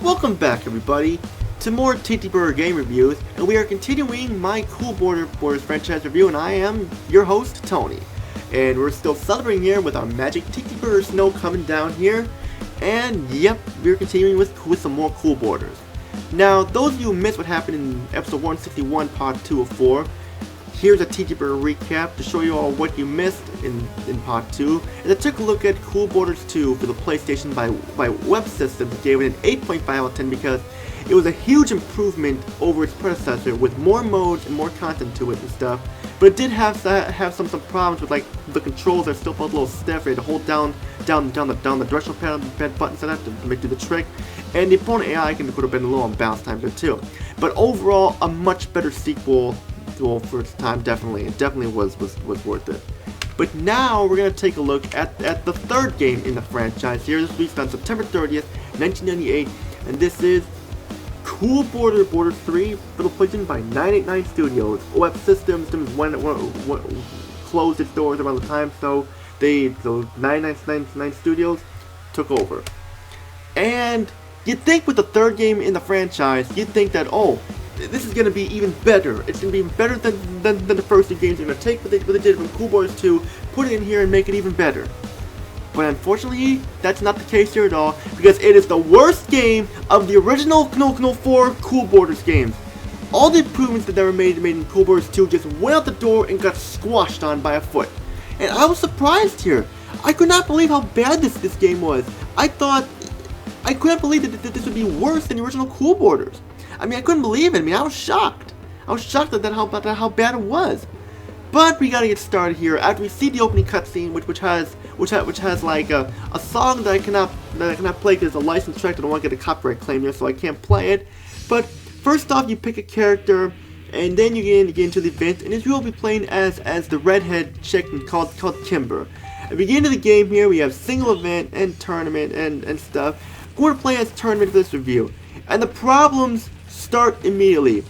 Welcome back, everybody, to more TTBurger game reviews, and we are continuing my Cool Borders franchise review, and I am your host, Tony. And we're still celebrating here with our magic TTBurger snow coming down here, and yep, we're continuing with some more Cool Borders. Now, those of you who missed what happened in episode 161, part 2 of 4, here's a TTBurger recap to show you all what you missed in part 2, and I took a look at Cool Borders 2 for the PlayStation by Web Systems, gave it an 8.5 out of 10 because it was a huge improvement over its predecessor with more modes and more content to it and stuff, but it did have some problems with, like, the controls that still felt a little stiff. You had to hold down the directional pad buttons and that to make do the trick, and the opponent AI could have been a little on bounce time there too. But overall, a much better sequel for its time. It definitely was worth it. But now we're going to take a look at the third game in the franchise here. This released on September 30th, 1998, and this is Cool Borders 3 for the PlayStation by 989 Studios. Web Systems when closed its doors around the time, so 999 Studios took over. And you'd think with the third game in the franchise, you'd think that, oh, this is going to be even better. It's going to be even better than the first two games. They're going to take what they did from Cool Borders 2, put it in here and make it even better. But unfortunately, that's not the case here at all, because it is the worst game of the original 4 Cool Borders games. All the improvements that were made in Cool Borders 2 just went out the door and got squashed on by a foot. And I was surprised here. I could not believe how bad this game was. I couldn't believe that this would be worse than the original Cool Borders. I mean, I couldn't believe it. I mean, I was shocked. I was shocked at how bad it was. But we gotta get started here after we see the opening cutscene, which has like a song that I cannot play because it's a licensed track. I don't want to get a copyright claim here, so I can't play it. But first off, you pick a character, and then you get into the event, and you will be playing as the redhead chick called Kimber. At the beginning of the game here, we have single event and tournament and stuff. We're going to play as tournament for this review, and the problems start immediately.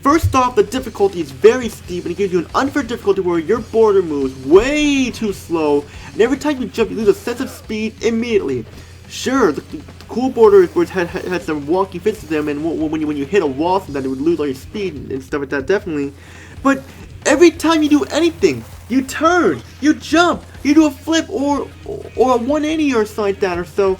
First off, the difficulty is very steep, and it gives you an unfair difficulty where your border moves way too slow, and every time you jump, you lose a sense of speed immediately. Sure, the Cool Borders had some wonky fits to them, and when you hit a wall, sometimes it would lose all your speed and stuff like that, definitely. But every time you do anything, you turn, you jump, you do a flip or a 180 or something like that or so,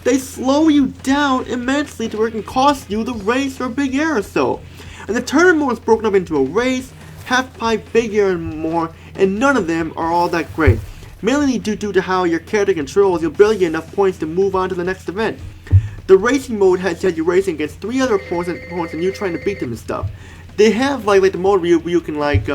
they slow you down immensely to where it can cost you the race or a big air or so. And the tournament mode is broken up into a race, half pipe, big air, and more, and none of them are all that great. Mainly due to how your character controls, you'll barely get enough points to move on to the next event. The racing mode has you racing against 3 other opponents and you trying to beat them and stuff. They have like the mode where you can like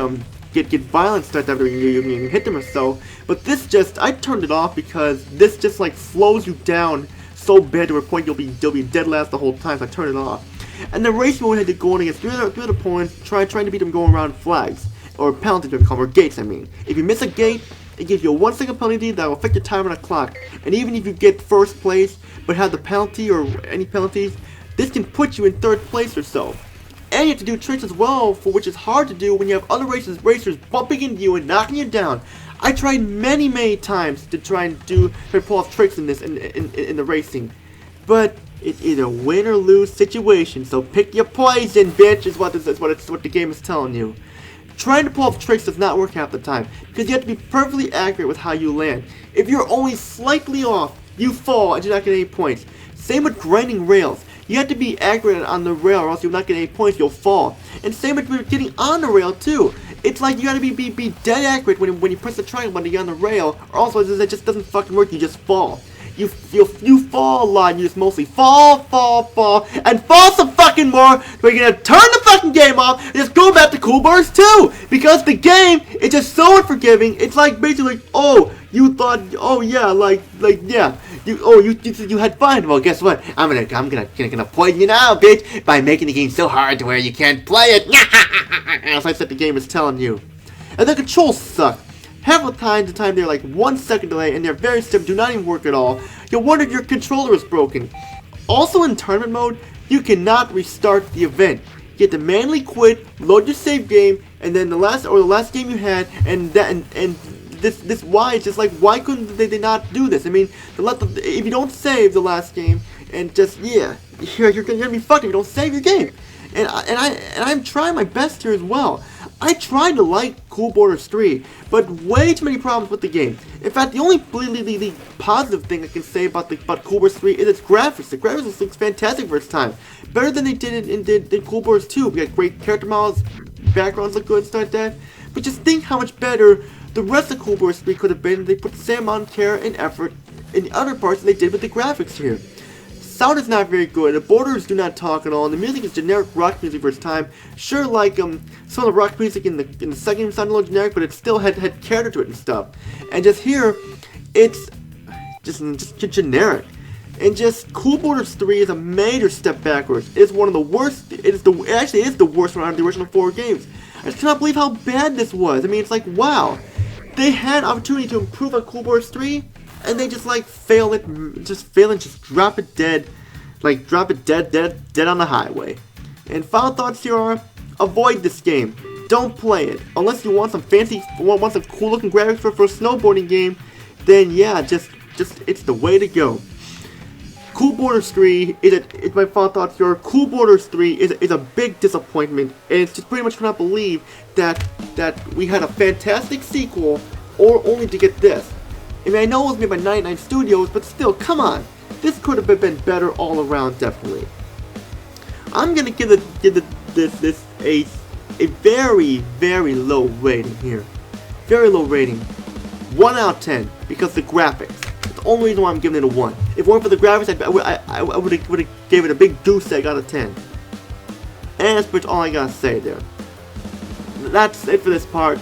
get violent stuff after you can hit them or so, but this I turned it off because this just like slows you down so bad to a point you'll be dead last the whole time, so I turned it off. And the race mode had to go on against 3 other opponents, trying to beat them going around flags, or penalties they call them, or gates I mean. If you miss a gate, it gives you a 1-second penalty that will affect your time on the clock. And even if you get first place, but have the penalty or any penalties, this can put you in 3rd place or so. And you have to do tricks as well, for which is hard to do when you have other racers bumping into you and knocking you down. I tried many times to try to pull off tricks in this in the racing, but it's either win or lose situation. So pick your poison, bitch. Is what the game is telling you. Trying to pull off tricks does not work half the time because you have to be perfectly accurate with how you land. If you're only slightly off, you fall and you're not getting any points. Same with grinding rails. You have to be accurate on the rail or else you'll not get any points, you'll fall. And same with getting on the rail too. It's like you gotta be dead accurate when you press the triangle button to get on the rail, or else it just doesn't fucking work, you just fall. You fall a lot, and you just mostly fall, and fall some fucking more, where you're gonna turn the fucking game off, and just go back to Cool Borders 2! Because the game is just so unforgiving, it's like basically, oh, you thought, oh yeah, yeah, you had fun. Well, guess what? I'm gonna poison you now, bitch, by making the game so hard to where you can't play it. As I said, the game is telling you. And the controls suck. Half the time they're like 1 second delay, and they're very stiff, do not even work at all. You'll wonder if your controller is broken. Also in tournament mode, you cannot restart the event. You have to manually quit, load your save game, and then the last game you had, and this why it's just like, why couldn't they not do this? I mean, if you don't save the last game and just yeah, you're gonna be fucked if you don't save your game. And I'm trying my best here as well. I tried to like Cool Borders 3, but way too many problems with the game. In fact, the only really positive thing I can say about Cool Borders 3 is its graphics. The graphics looks fantastic for its time. Better than they did in Cool Borders 2. We got great character models, backgrounds look good and stuff like that. But just think how much better the rest of Cool Borders 3 could have been if they put the same amount of care and effort in the other parts that they did with the graphics here. Sound is not very good, the borders do not talk at all, and the music is generic rock music for its time. Sure, like some of the rock music in the second game sounded a little generic, but it still had character to it and stuff. And just here, it's just generic. And just Cool Borders 3 is a major step backwards. It's one of the worst. It actually is the worst one out of the original 4 games. I just cannot believe how bad this was. I mean, it's like, wow, they had opportunity to improve on Cool Borders 3. And they just like fail and just drop it dead, like drop it dead on the highway. And final thoughts here are: avoid this game. Don't play it unless you want some cool looking graphics for a snowboarding game. Then yeah, just it's the way to go. Cool Borders 3 is my final thoughts here. Cool Borders 3 is a big disappointment, and it's just pretty much cannot believe that we had a fantastic sequel, or only to get this. I mean, I know it was made by 99 Studios, but still, come on. This could have been better all around, definitely. I'm gonna give this a very low rating here. Very low rating. 1 out of 10, because the graphics. That's the only reason why I'm giving it a 1. If it weren't for the graphics, I would have gave it a big goose egg out of 10. And that's pretty much all I gotta say there. That's it for this part.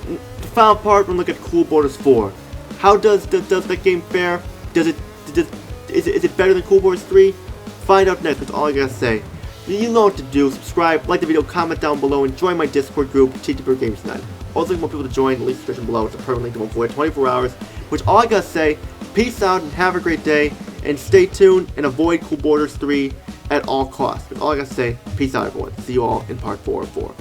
The final part, we're gonna look at Cool Borders 4. How does that game fare? Is it better than Cool Borders 3? Find out next. That's all I gotta say. You know what to do. Subscribe, like the video, comment down below, and join my Discord group, TTBurger Games Tonight. Also, if you want people to join, the link in the description below. It's a permanent link to avoid 24 hours. Which all I gotta say. Peace out and have a great day. And stay tuned and avoid Cool Borders 3 at all costs. That's all I gotta say. Peace out, everyone. See you all in part 4 of 4.